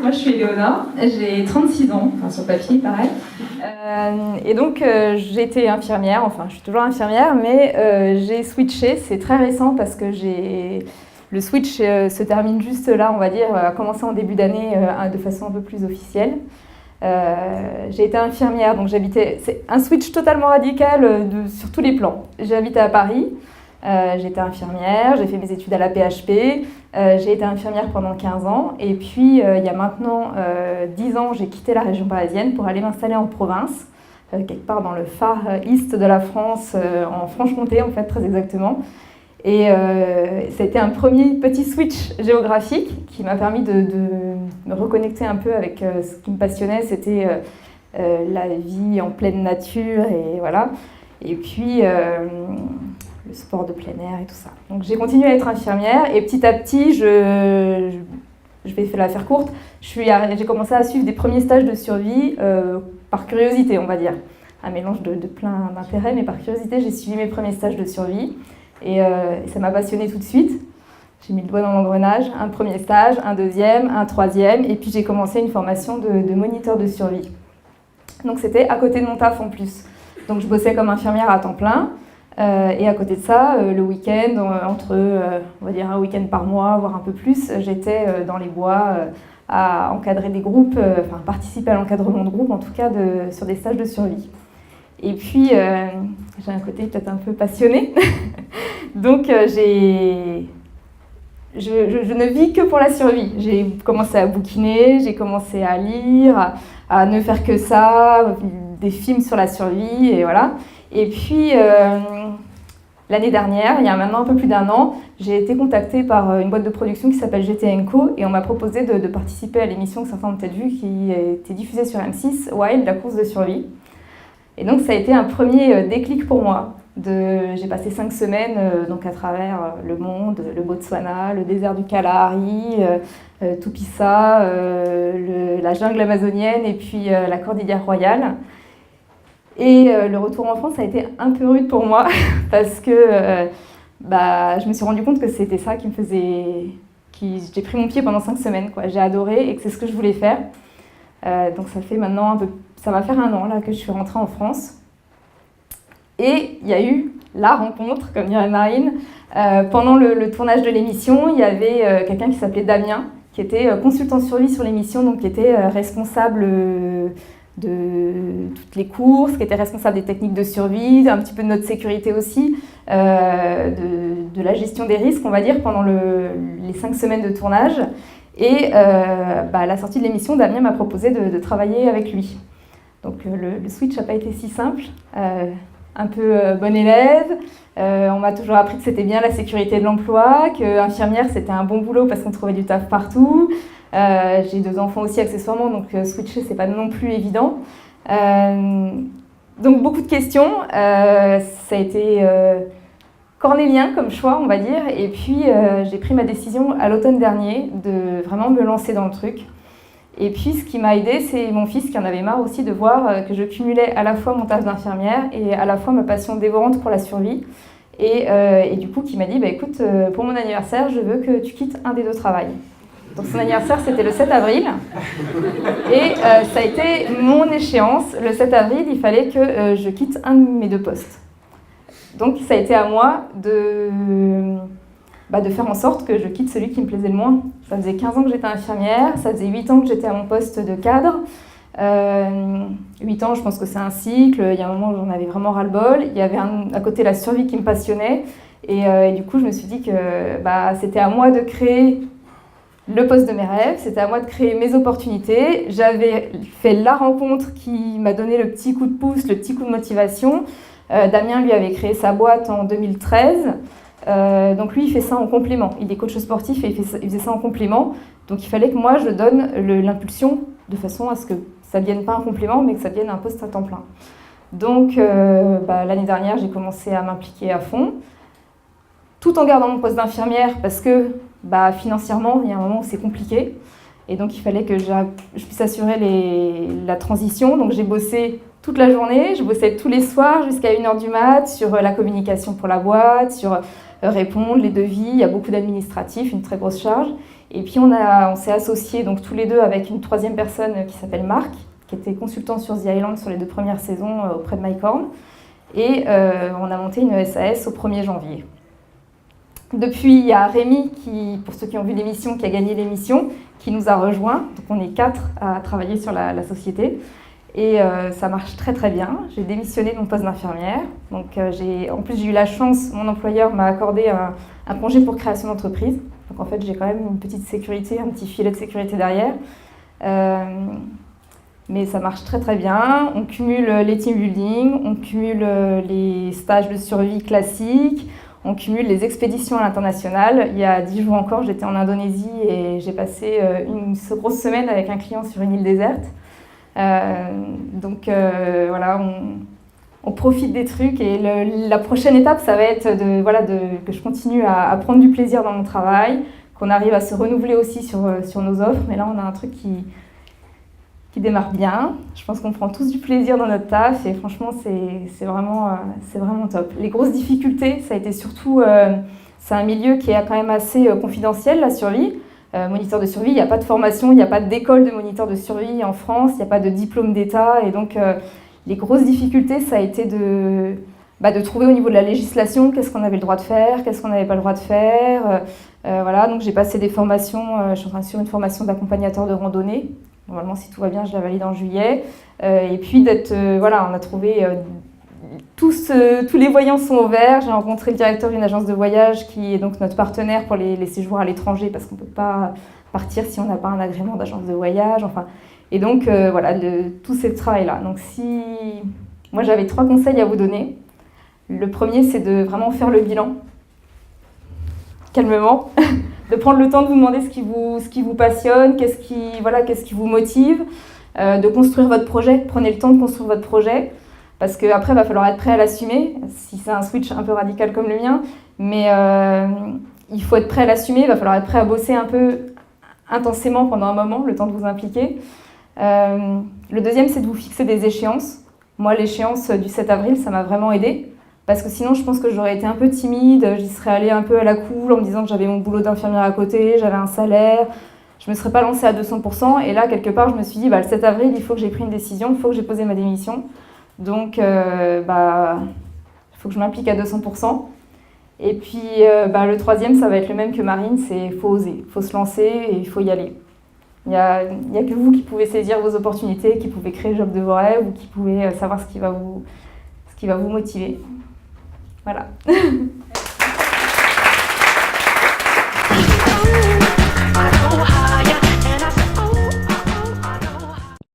moi je suis Éléonore, j'ai 36 ans, enfin sur papier pareil. Et donc j'étais infirmière, enfin je suis toujours infirmière, mais j'ai switché, c'est très récent parce que le switch se termine juste là, on va dire, a commencé en début d'année de façon un peu plus officielle. J'ai été infirmière, donc c'est un switch totalement radical sur tous les plans. J'ai habité à Paris. J'étais infirmière, j'ai fait mes études à la PHP, j'ai été infirmière pendant 15 ans et puis il y a maintenant 10 ans j'ai quitté la région parisienne pour aller m'installer en province, quelque part dans le Far East de la France, en Franche-Comté en fait très exactement. Et ça a été un premier petit switch géographique qui m'a permis de me reconnecter un peu avec ce qui me passionnait, c'était la vie en pleine nature et voilà. Et puis le sport de plein air et tout ça. Donc j'ai continué à être infirmière et petit à petit, je vais la faire courte, j'ai commencé à suivre des premiers stages de survie par curiosité, on va dire. Un mélange de plein d'intérêts, mais par curiosité, j'ai suivi mes premiers stages de survie et ça m'a passionnée tout de suite. J'ai mis le doigt dans l'engrenage, un premier stage, un deuxième, un troisième, et puis j'ai commencé une formation de moniteur de survie. Donc c'était à côté de mon taf en plus. Donc je bossais comme infirmière à temps plein. Et à côté de ça, le week-end, on va dire un week-end par mois, voire un peu plus, j'étais dans les bois à encadrer des groupes, enfin participer à l'encadrement de groupes, en tout cas sur des stages de survie. Et puis, j'ai un côté peut-être un peu passionné, donc je ne vis que pour la survie. J'ai commencé à bouquiner, j'ai commencé à lire, à ne faire que ça, des films sur la survie, et voilà. Et puis, l'année dernière, il y a maintenant un peu plus d'un an, j'ai été contactée par une boîte de production qui s'appelle GT & Co et on m'a proposé de participer à l'émission que certains ont peut-être vu qui était diffusée sur M6, Wild, la course de survie. Et donc ça a été un premier déclic pour moi. J'ai passé 5 semaines donc à travers le monde, le Botswana, le désert du Kalahari, Tupisa, la jungle amazonienne et puis la Cordillère Royale. Et le retour en France a été un peu rude pour moi parce que je me suis rendu compte que c'était ça qui me faisait... J'ai pris mon pied pendant 5 semaines, quoi. J'ai adoré et que c'est ce que je voulais faire. Donc ça fait maintenant ça va faire 1 an là, que je suis rentrée en France. Et il y a eu la rencontre, comme dirait Marine. Pendant le tournage de l'émission, il y avait quelqu'un qui s'appelait Damien, qui était consultant survie sur l'émission, donc qui était responsable... de toutes les courses, qui était responsable des techniques de survie, un petit peu de notre sécurité aussi, de la gestion des risques, on va dire, pendant les 5 semaines de tournage. Et à la sortie de l'émission, Damien m'a proposé de travailler avec lui. Donc le switch n'a pas été si simple, un peu bon élève. On m'a toujours appris que c'était bien la sécurité de l'emploi, qu'infirmière c'était un bon boulot parce qu'on trouvait du taf partout. J'ai 2 enfants aussi accessoirement, donc switcher c'est pas non plus évident. Donc beaucoup de questions, ça a été cornélien comme choix on va dire, et puis j'ai pris ma décision à l'automne dernier de vraiment me lancer dans le truc. Et puis ce qui m'a aidée, c'est mon fils qui en avait marre aussi de voir que je cumulais à la fois mon taf d'infirmière et à la fois ma passion dévorante pour la survie. Et du coup qui m'a dit écoute, pour mon anniversaire je veux que tu quittes un des 2 travails. Donc son anniversaire, c'était le 7 avril. Et ça a été mon échéance. Le 7 avril, il fallait que je quitte un de mes 2 postes. Donc ça a été à moi de faire en sorte que je quitte celui qui me plaisait le moins. Ça faisait 15 ans que j'étais infirmière, ça faisait 8 ans que j'étais à mon poste de cadre. 8 ans, je pense que c'est un cycle. Il y a un moment où j'en avais vraiment ras-le-bol. Il y avait à côté la survie qui me passionnait. Et du coup, je me suis dit que c'était à moi de créer le poste de mes rêves, c'était à moi de créer mes opportunités. J'avais fait la rencontre qui m'a donné le petit coup de pouce, le petit coup de motivation. Damien, lui, avait créé sa boîte en 2013. Donc lui, il fait ça en complément. Il est coach sportif et il faisait ça en complément. Donc il fallait que moi, je donne l'impulsion de façon à ce que ça ne devienne pas un complément, mais que ça devienne un poste à temps plein. Donc l'année dernière, j'ai commencé à m'impliquer à fond, tout en gardant mon poste d'infirmière parce que financièrement, il y a un moment où c'est compliqué. Et donc, il fallait que je puisse assurer la transition. Donc, j'ai bossé toute la journée. Je bossais tous les soirs jusqu'à 1h du mat sur la communication pour la boîte, sur répondre, les devis. Il y a beaucoup d'administratifs, une très grosse charge. Et puis on s'est associés donc tous les deux avec une troisième personne qui s'appelle Marc, qui était consultant sur The Island sur les 2 premières saisons auprès de Mycorn. Et on a monté une SAS au 1er janvier. Depuis, il y a Rémi, pour ceux qui ont vu l'émission, qui a gagné l'émission, qui nous a rejoints. Donc on est 4 à travailler sur la société. Et ça marche très très bien. J'ai démissionné de mon poste d'infirmière. Donc en plus, j'ai eu la chance, mon employeur m'a accordé un congé pour création d'entreprise. Donc en fait, j'ai quand même une petite sécurité, un petit filet de sécurité derrière. Mais ça marche très très bien. On cumule les team building, on cumule les stages de survie classiques, on cumule les expéditions à l'international. Il y a 10 jours encore, j'étais en Indonésie et j'ai passé une grosse semaine avec un client sur une île déserte. Donc voilà, on profite des trucs et la prochaine étape, ça va être que je continue à prendre du plaisir dans mon travail, qu'on arrive à se renouveler aussi sur nos offres. Mais là, on a un truc qui démarre bien. Je pense qu'on prend tous du plaisir dans notre taf et franchement, c'est vraiment top. Les grosses difficultés, ça a été surtout... c'est un milieu qui est quand même assez confidentiel, la survie. Moniteur de survie, il n'y a pas de formation, il n'y a pas d'école de moniteur de survie en France, il n'y a pas de diplôme d'État. Et donc, les grosses difficultés, ça a été de trouver au niveau de la législation qu'est-ce qu'on avait le droit de faire, qu'est-ce qu'on n'avait pas le droit de faire. Voilà, donc j'ai passé des formations, je suis en train de suivre une formation d'accompagnateur de randonnée. Normalement, si tout va bien, je la valide en juillet. Et puis, on a trouvé... tous les voyants sont ouverts. J'ai rencontré le directeur d'une agence de voyage qui est donc notre partenaire pour les séjours à l'étranger parce qu'on ne peut pas partir si on n'a pas un agrément d'agence de voyage. Enfin, et donc, tout ce travail-là. Donc, moi, j'avais 3 conseils à vous donner. Le premier, c'est de vraiment faire le bilan, calmement, de prendre le temps de vous demander ce qui vous passionne, qu'est-ce qui vous motive, de construire votre projet. Prenez le temps de construire votre projet. Parce qu'après, il va falloir être prêt à l'assumer, si c'est un switch un peu radical comme le mien. Mais il faut être prêt à l'assumer, il va falloir être prêt à bosser un peu intensément pendant un moment, le temps de vous impliquer. Le deuxième, c'est de vous fixer des échéances. Moi, l'échéance du 7 avril, ça m'a vraiment aidée. Parce que sinon, je pense que j'aurais été un peu timide, j'y serais allée un peu à la cool en me disant que j'avais mon boulot d'infirmière à côté, j'avais un salaire. Je ne me serais pas lancée à 200%. Et là, quelque part, je me suis dit, le 7 avril, il faut que j'ai pris une décision, il faut que j'ai posé ma démission. Donc, il faut que je m'implique à 200%. Et puis, le troisième, ça va être le même que Marine, c'est faut oser, faut se lancer et il faut y aller. Il n'y a que vous qui pouvez saisir vos opportunités, qui pouvez créer le job de vos rêves ou qui pouvez savoir ce qui va vous motiver. Voilà.